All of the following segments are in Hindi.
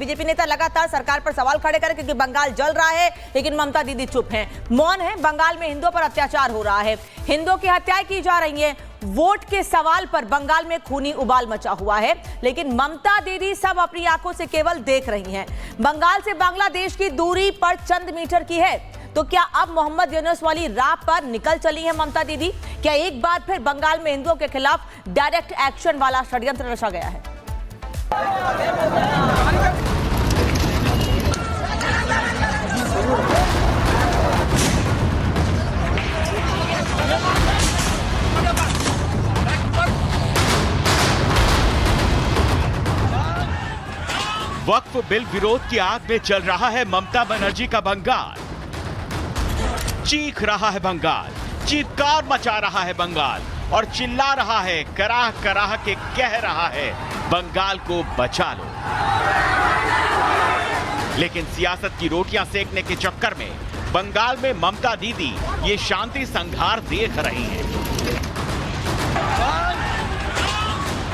बीजेपी नेता लगातार सरकार पर सवाल खड़े करें क्योंकि बंगाल जल रहा है, लेकिन ममता दीदी चुप हैं, मौन है। बंगाल में हिंदुओं पर अत्याचार हो रहा है, हिंदुओं की हत्याएं की जा रही हैं। वोट के सवाल पर बंगाल में खूनी उबाल मचा हुआ है, लेकिन ममता दीदी सब अपनी आंखों से केवल देख रही हैं। बंगाल से बांग्लादेश की दूरी पर चंद मीटर की है, तो क्या अब मोहम्मद यूनुस वाली राह पर निकल चली है ममता दीदी? क्या एक बार फिर बंगाल में हिंदुओं के खिलाफ डायरेक्ट एक्शन वाला षड्यंत्र रचा गया है? वक्फ बिल विरोध की आग में चल रहा है ममता बनर्जी का बंगाल। चीख रहा है बंगाल, चीत्कार मचा रहा है बंगाल और चिल्ला रहा है, कराह कराह के कह रहा है, बंगाल को बचा लो। लेकिन सियासत की रोटियां सेकने के चक्कर में बंगाल में ममता दीदी ये शांति संघार देख रही हैं।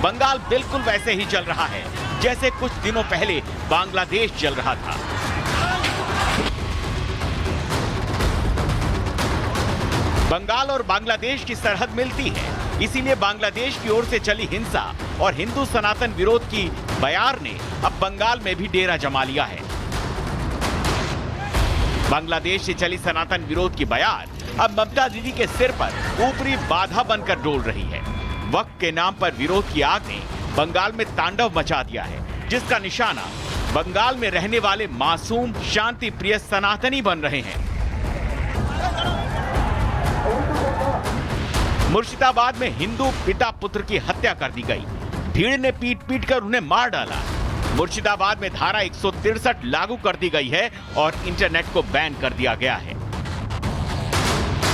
बंगाल बिल्कुल वैसे ही चल रहा है जैसे कुछ दिनों पहले बांग्लादेश चल रहा था। बंगाल और बांग्लादेश की सरहद मिलती है, इसीलिए बांग्लादेश की ओर से चली हिंसा और हिंदू सनातन विरोध की बयार ने अब बंगाल में भी डेरा जमा लिया है। बांग्लादेश से चली सनातन विरोध की बयार अब ममता दीदी के सिर पर ऊपरी बाधा बनकर डोल रही है। वक्फ के नाम पर विरोध की आग ने बंगाल में तांडव मचा दिया है, जिसका निशाना बंगाल में रहने वाले मासूम शांति प्रिय सनातनी बन रहे हैं। मुर्शिदाबाद में हिंदू पिता पुत्र की हत्या कर दी गई, भीड़ ने पीट पीट कर उन्हें मार डाला। मुर्शिदाबाद में धारा 163 लागू कर दी गई है और इंटरनेट को बैन कर दिया गया है।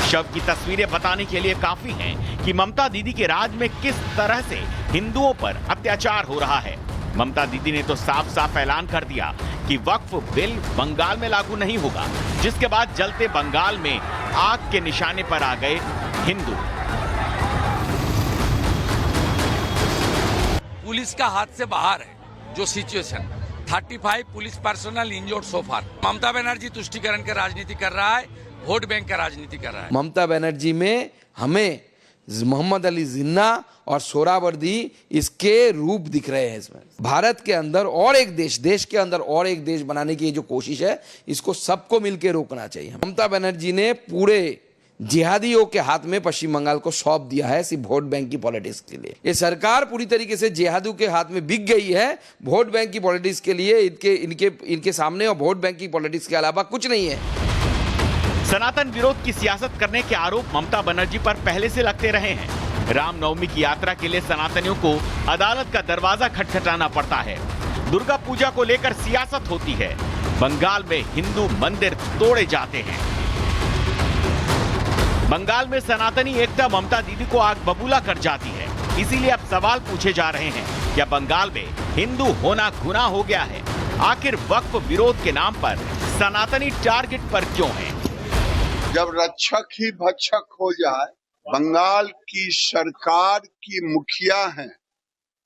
शव की तस्वीरें बताने के लिए काफी हैं कि ममता दीदी के राज में किस तरह से हिंदुओं पर अत्याचार हो रहा है। ममता दीदी ने तो साफ साफ ऐलान कर दिया कि वक्फ बिल बंगाल में लागू नहीं होगा, जिसके बाद जलते बंगाल में आग के निशाने पर आ गए हिंदू। पुलिस का हाथ से बाहर है जो situation, 35 police personnel injured so far. Mamata Banerjee तुष्टीकरण की राजनीति कर रहा है, वोट बैंक का राजनीति कर रहा है। ममता बनर्जी में हमें मोहम्मद अली जिन्ना और सोहरावर्दी इसके रूप दिख रहे हैं। इसमें भारत के अंदर और एक देश के अंदर और एक देश बनाने की जो कोशिश है, इसको सबको मिलकर रोकना चाहिए। ममता बनर्जी ने पूरे जिहादियों के हाथ में पश्चिम बंगाल को सौंप दिया है सिर्फ वोट बैंक की पॉलिटिक्स के लिए। ये सरकार पूरी तरीके से जिहादियों के हाथ में बिक गई है वोट बैंक की पॉलिटिक्स के लिए। इनके सामने और वोट बैंक की पॉलिटिक्स के अलावा कुछ नहीं है। सनातन विरोध की सियासत करने के आरोप ममता बनर्जी पर पहले से लगते रहे हैं। रामनवमी की यात्रा के लिए सनातनियों को अदालत का दरवाजा खटखटाना पड़ता है। दुर्गा पूजा को लेकर सियासत होती है। बंगाल में हिंदू मंदिर तोड़े जाते हैं। बंगाल में सनातनी एकता ममता दीदी को आग बबूला कर जाती है। इसीलिए अब सवाल पूछे जा रहे हैं, क्या बंगाल में हिंदू होना गुनाह हो गया है? आखिर वक्फ विरोध के नाम पर सनातनी टारगेट पर क्यों है? जब रक्षक ही भक्षक हो जाए, बंगाल की सरकार की मुखिया हैं,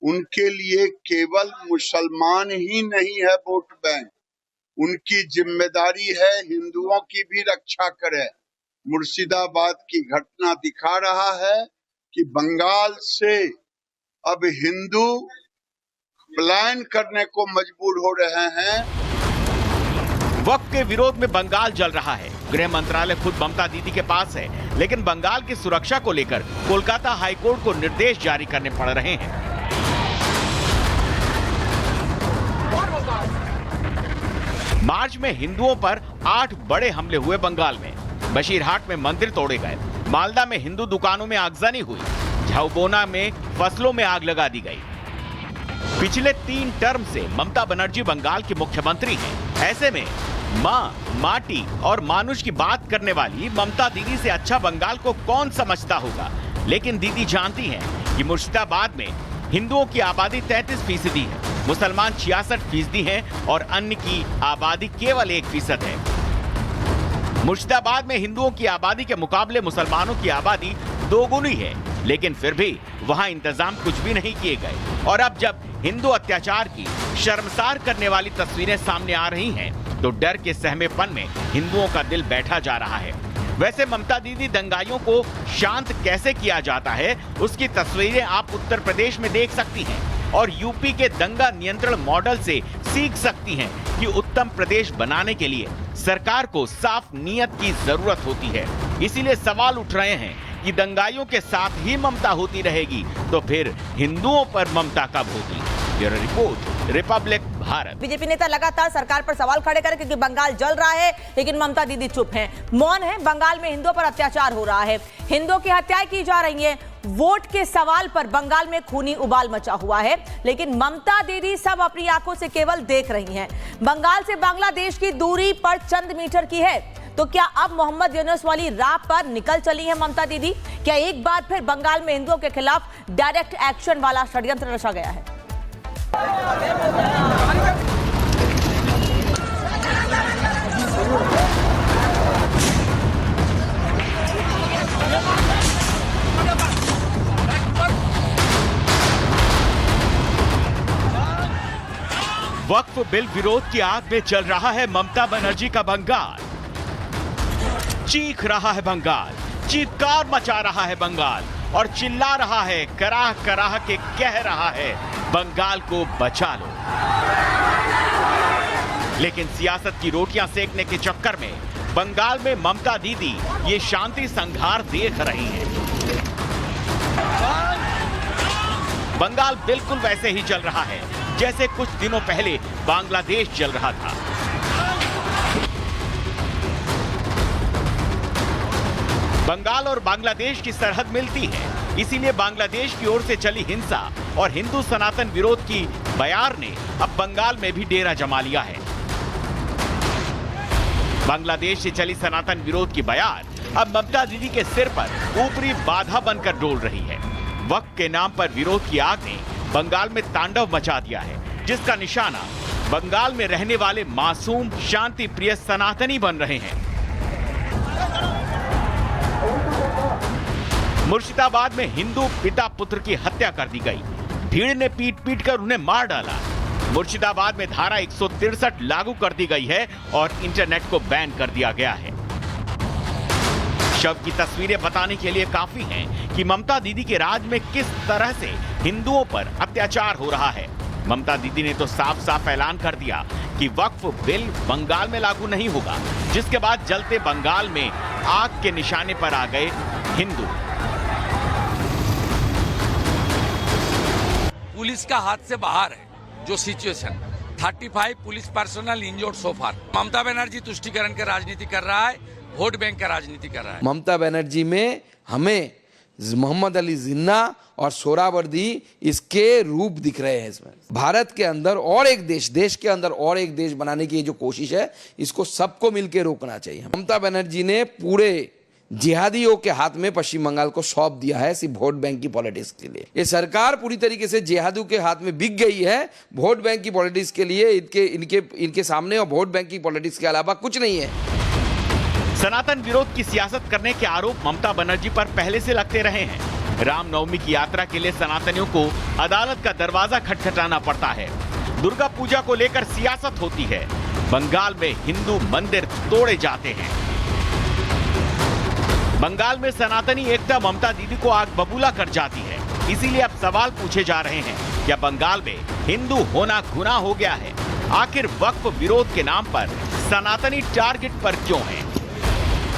उनके लिए केवल मुसलमान ही नहीं है वोट बैंक, उनकी जिम्मेदारी है हिंदुओं की भी रक्षा करें। मुर्शिदाबाद की घटना दिखा रहा है कि बंगाल से अब हिंदू पलायन करने को मजबूर हो रहे हैं। वक्फ के विरोध में बंगाल जल रहा है। गृह मंत्रालय खुद ममता दीदी के पास है, लेकिन बंगाल की सुरक्षा को लेकर कोलकाता हाईकोर्ट को निर्देश जारी करने पड़ रहे हैं। मार्च में हिंदुओं पर 8 बड़े हमले हुए बंगाल में। बशीरहाट में मंदिर तोड़े गए, मालदा में हिंदू दुकानों में आगजनी हुई, झाउबोना में फसलों में आग लगा दी गई। पिछले 3 टर्म से ममता बनर्जी बंगाल की मुख्यमंत्री हैं। ऐसे में माँ, माटी और मानुष की बात करने वाली ममता दीदी से अच्छा बंगाल को कौन समझता होगा। लेकिन दीदी जानती हैं कि मुर्शिदाबाद में हिंदुओं की आबादी 33% है, मुसलमान 66% हैं और अन्य की आबादी केवल 1% है। मुर्शिदाबाद में हिंदुओं की आबादी के मुकाबले मुसलमानों की आबादी दोगुनी है। लेकिन फिर भी वहां इंतजाम कुछ भी नहीं किए गए। और अब जब हिंदू अत्याचार की शर्मसार करने वाली तस्वीरें सामने आ रही हैं, तो डर के सहमेपन में हिंदुओं का दिल बैठा जा रहा है। वैसे ममता दीदी दंगाइयों को शांत कैसे किया जाता है, उसकी तस्वीरें आप उत्तर प्रदेश में देख सकती हैं और यूपी के दंगा नियंत्रण मॉडल से सीख सकती हैं कि उत्तम प्रदेश बनाने के लिए सरकार को साफ नीयत की जरूरत होती है। इसीलिए सवाल उठ रहे हैं कि दंगाइयों के साथ ही ममता होती रहेगी तो फिर हिंदुओं पर ममता कब होगी। Bureau report, Republic Bharat. BJP नेता लगातार सरकार पर सवाल खड़े करें क्योंकि बंगाल जल रहा है, लेकिन ममता दीदी चुप हैं, मौन है। बंगाल में हिंदुओं पर अत्याचार हो रहा है, हिंदुओं की हत्याएं की जा रही हैं। वोट के सवाल पर बंगाल में खूनी उबाल मचा हुआ है, लेकिन ममता दीदी सब अपनी आंखों से केवल देख रही हैं। बंगाल से बांग्लादेश की दूरी पर चंद मीटर की है, तो क्या अब मोहम्मद यूनुस वाली राह पर निकल चली है ममता दीदी? क्या एक बार फिर बंगाल में हिंदुओं के खिलाफ डायरेक्ट एक्शन वाला षड्यंत्र रचा गया है? वक्फ बिल विरोध की आग में चल रहा है ममता बनर्जी का बंगाल। चीख रहा है बंगाल, चीत्कार मचा रहा है बंगाल और चिल्ला रहा है, कराह कराह के कह रहा है, बंगाल को बचा लो। लेकिन सियासत की रोटियां सेकने के चक्कर में बंगाल में ममता दीदी ये शांति संघार देख रही हैं। बंगाल बिल्कुल वैसे ही चल रहा है जैसे कुछ दिनों पहले बांग्लादेश चल रहा था। बंगाल और बांग्लादेश की सरहद मिलती है, इसीलिए बांग्लादेश की ओर से चली हिंसा और हिंदू सनातन विरोध की बयार ने अब बंगाल में भी डेरा जमा लिया है। बांग्लादेश से चली सनातन विरोध की बयार अब ममता दीदी के सिर पर ऊपरी बाधा बनकर डोल रही है। वक्त के नाम पर विरोध की आग ने बंगाल में तांडव मचा दिया है, जिसका निशाना बंगाल में रहने वाले मासूम शांति प्रिय सनातनी बन रहे हैं। मुर्शिदाबाद में हिंदू पिता पुत्र की हत्या कर दी गई, भीड़ ने पीट पीट कर उन्हें मार डाला। मुर्शिदाबाद में धारा 163 लागू कर दी गई है और इंटरनेट को बैन कर दिया गया है। शव की तस्वीरें बताने के लिए काफी हैं कि ममता दीदी के राज में किस तरह से हिंदुओं पर अत्याचार हो रहा है। ममता दीदी ने तो साफ साफ ऐलान कर दिया कि वक्फ बिल बंगाल में लागू नहीं होगा, जिसके बाद जलते बंगाल में आग के निशाने पर आ गए हिंदू। पुलिस का हाथ से बाहर है जो situation, 35 police personnel injured so far. Mamata Banerjee तुष्टीकरण का राजनीति कर रहा है, वोट बैंक का राजनीति कर रहा है। ममता बनर्जी में हमें मोहम्मद अली जिन्ना और सोहरावर्दी इसके रूप दिख रहे हैं। इसमें भारत के अंदर और एक देश के अंदर और एक देश बनाने की जो कोशिश है, इसको सबको मिलकर रोकना चाहिए। ममता बनर्जी ने पूरे जिहादियों के हाथ में पश्चिम बंगाल को सौंप दिया है सिर्फ वोट बैंक की पॉलिटिक्स के लिए। ये सरकार पूरी तरीके से जिहादियों के हाथ में बिक गई है वोट बैंक की पॉलिटिक्स के लिए। इनके सामने और वोट बैंक की पॉलिटिक्स के अलावा कुछ नहीं है। सनातन विरोध की सियासत करने के आरोप ममता बनर्जी पर पहले से लगते रहे हैं। रामनवमी की यात्रा के लिए सनातनियों को अदालत का दरवाजा खटखटाना पड़ता है। दुर्गा पूजा को लेकर सियासत होती है। बंगाल में हिंदू मंदिर तोड़े जाते हैं। बंगाल में सनातनी एकता ममता दीदी को आग बबूला कर जाती है। इसीलिए अब सवाल पूछे जा रहे हैं, क्या बंगाल में हिंदू होना गुनाह हो गया है? आखिर वक्फ विरोध के नाम पर सनातनी टारगेट पर क्यों है?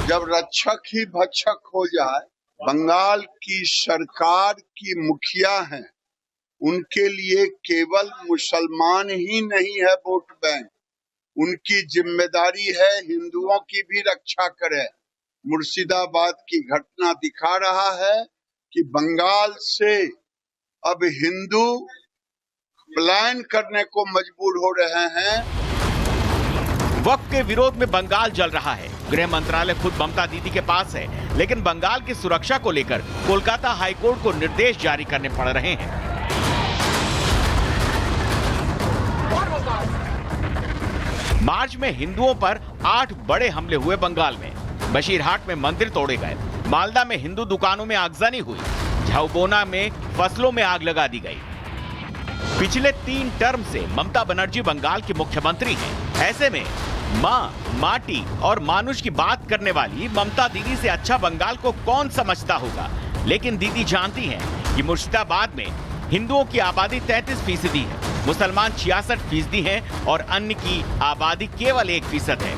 जब रक्षक ही भक्षक हो जाए, बंगाल की सरकार की मुखिया हैं, उनके लिए केवल मुसलमान ही नहीं है वोट बैंक, उनकी जिम्मेदारी है हिंदुओं की भी रक्षा करे। मुर्शिदाबाद की घटना दिखा रहा है कि बंगाल से अब हिंदू पलायन करने को मजबूर हो रहे हैं। वक्फ के विरोध में बंगाल जल रहा है। गृह मंत्रालय खुद ममता दीदी के पास है, लेकिन बंगाल की सुरक्षा को लेकर कोलकाता हाईकोर्ट को निर्देश जारी करने पड़ रहे हैं। मार्च में हिंदुओं पर 8 बड़े हमले हुए बंगाल में। बशीरहाट में मंदिर तोड़े गए, मालदा में हिंदू दुकानों में आगजनी हुई, झाबुआ में फसलों में आग लगा दी गई। पिछले 3 टर्म से ममता बनर्जी बंगाल की मुख्यमंत्री हैं। ऐसे में माँ, माटी और मानुष की बात करने वाली ममता दीदी से अच्छा बंगाल को कौन समझता होगा। लेकिन दीदी जानती हैं कि मुर्शिदाबाद में हिंदुओं की आबादी 33% है, मुसलमान 66% हैं और अन्य की आबादी केवल 1% है।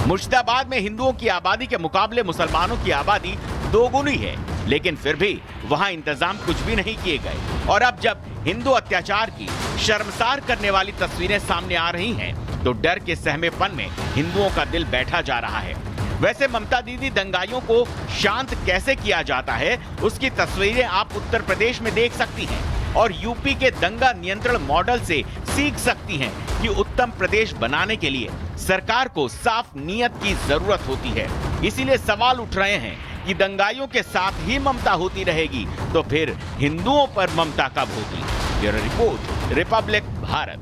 मुर्शिदाबाद में हिंदुओं की आबादी के मुकाबले मुसलमानों की आबादी 2 गुनी है, लेकिन फिर भी वहां इंतजाम कुछ भी नहीं किए गए। और अब जब हिंदू अत्याचार की शर्मसार करने वाली तस्वीरें सामने आ रही हैं, तो डर के सहमेपन में हिंदुओं का दिल बैठा जा रहा है। वैसे ममता दीदी दंगाइयों को शांत कैसे किया जाता है, उसकी तस्वीरें आप उत्तर प्रदेश में देख सकती हैं और यूपी के दंगा नियंत्रण मॉडल से सीख सकती हैं कि उत्तम प्रदेश बनाने के लिए सरकार को साफ नीयत की जरूरत होती है। इसीलिए सवाल उठ रहे हैं कि दंगाइयों के साथ ही ममता होती रहेगी तो फिर हिंदुओं पर ममता कब होगी। Bureau report, Republic Bharat.